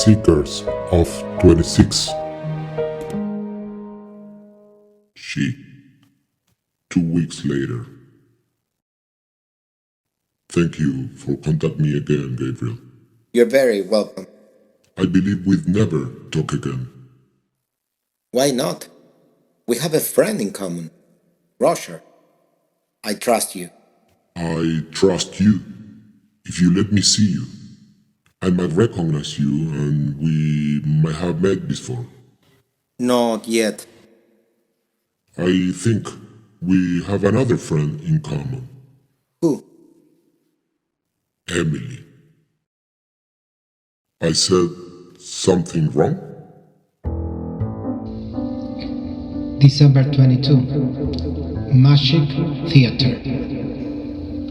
Seekers of 26. She, 2 weeks later. Thank you for contacting me again, Gabriel. You're very welcome. I believe we'd never talk again. Why not? We have a friend in common, Roger. I trust you. I trust you. If you let me see you, I might recognize you and we might have met before. Not yet. I think we have another friend in common, Who? Emily. I said something wrong? December 22. Magic Theater.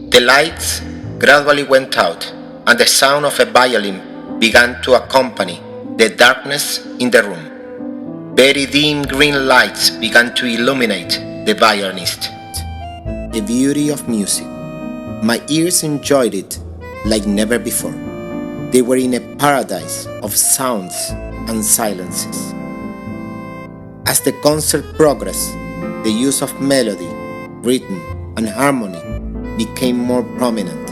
The lights gradually went out, and the sound of a violin began to accompany the darkness in the room. Very dim green lights began to illuminate the violinist. The beauty of music. My ears enjoyed it like never before. They were in a paradise of sounds and silences. As the concert progressed, the use of melody, rhythm, and harmony became more prominent,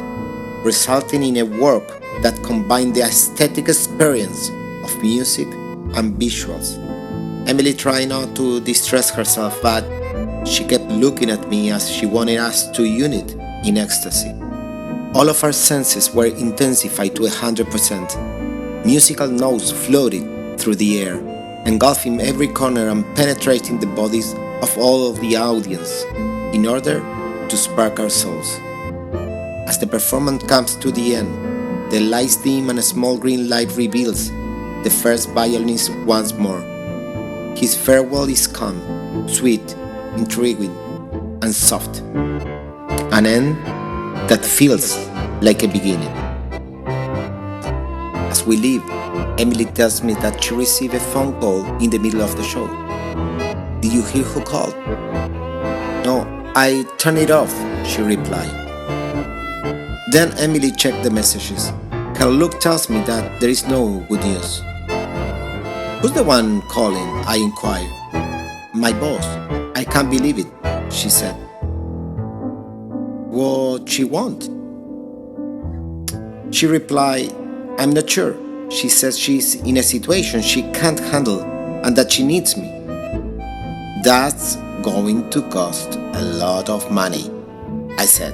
resulting in a work that combined the aesthetic experience of music and visuals. Emily tried not to distress herself, but she kept looking at me as she wanted us to unite in ecstasy. All of our senses were intensified to 100%. Musical notes floated through the air, engulfing every corner and penetrating the bodies of all of the audience in order to spark our souls. As the performance comes to the end, the lights dim and a small green light reveals the first violinist once more. His farewell is calm, sweet, intriguing, and soft. An end that feels like a beginning. As we leave, Emily tells me that she received a phone call in the middle of the show. Did you hear who called? No, I turned it off, she replied. Then Emily checked the messages. Her look tells me that there is no good news. Who's the one calling? I inquired. My boss. I can't believe it, she said. What she want? She replied, I'm not sure. She says she's in a situation she can't handle and that she needs me. That's going to cost a lot of money, I said.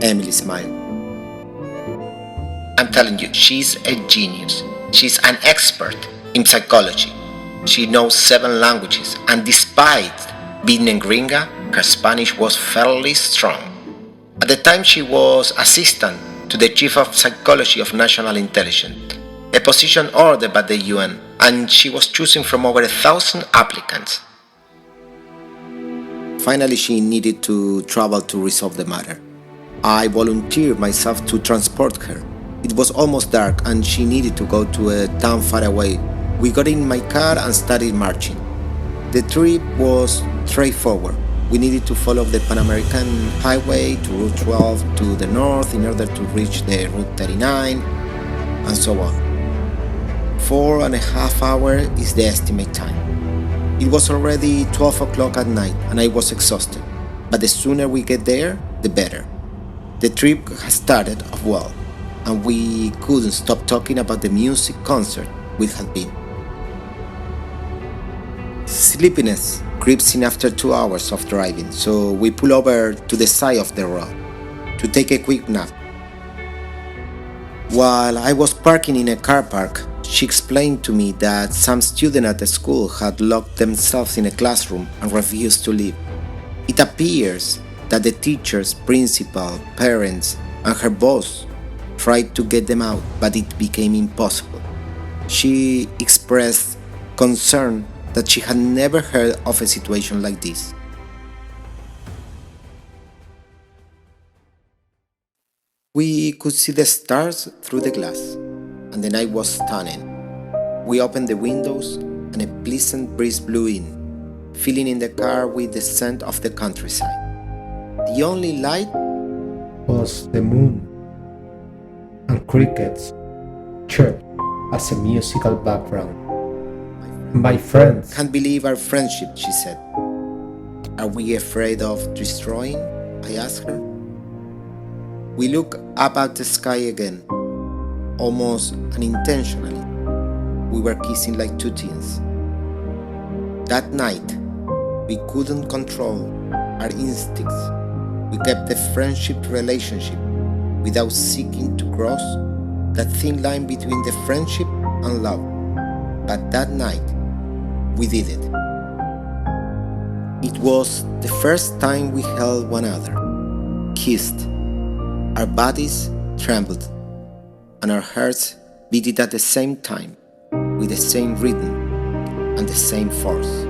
Emily smiled. I'm telling you, she's a genius. She's an expert in psychology. She knows 7 languages, and despite being a gringa, her Spanish was fairly strong. At the time, she was assistant to the Chief of Psychology of National Intelligence, a position ordered by the UN, and she was chosen from over 1,000 applicants. Finally, she needed to travel to resolve the matter. I volunteered myself to transport her. It was almost dark and she needed to go to a town far away. We got in my car and started marching. The trip was straightforward. We needed to follow the Pan American Highway to Route 12 to the north in order to reach the Route 39, and so on. 4.5 hours is the estimate time. It was already 12 o'clock at night and I was exhausted, but the sooner we get there, the better. The trip has started off well, and we couldn't stop talking about the music concert we had been. Sleepiness creeps in after 2 hours of driving, so we pull over to the side of the road to take a quick nap. While I was parking in a car park, she explained to me that some students at the school had locked themselves in a classroom and refused to leave. It appears that the teachers, principal, parents, and her boss tried to get them out, but it became impossible. She expressed concern that she had never heard of a situation like this. We could see the stars through the glass, and the night was stunning. We opened the windows, and a pleasant breeze blew in, filling in the car with the scent of the countryside. The only light Was the moon and crickets chirped as a musical background. My friends, Can't believe our friendship, she said. Are we afraid of destroying? I asked her. We looked up at the sky again, almost unintentionally. We were kissing like two teens. That night, we couldn't control our instincts. We kept the friendship relationship without seeking to cross that thin line between the friendship and love. But that night, we did it. It was the first time we held one another, kissed. Our bodies trembled, and our hearts beat at the same time, with the same rhythm and the same force.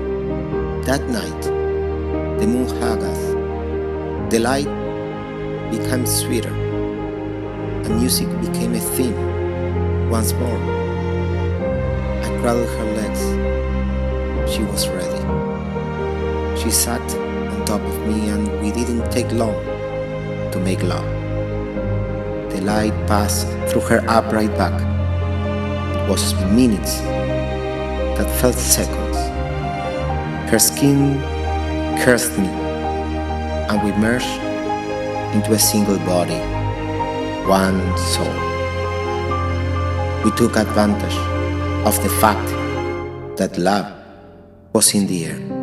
That night, the moon hugged us. The light became sweeter, and music became a theme once more. I cradled her legs. She was ready. She sat on top of me, and we didn't take long to make love. The light passed through her upright back. It was minutes that felt seconds. Her skin cursed me, and we merged into a single body, one soul. We took advantage of the fact that love was in the air.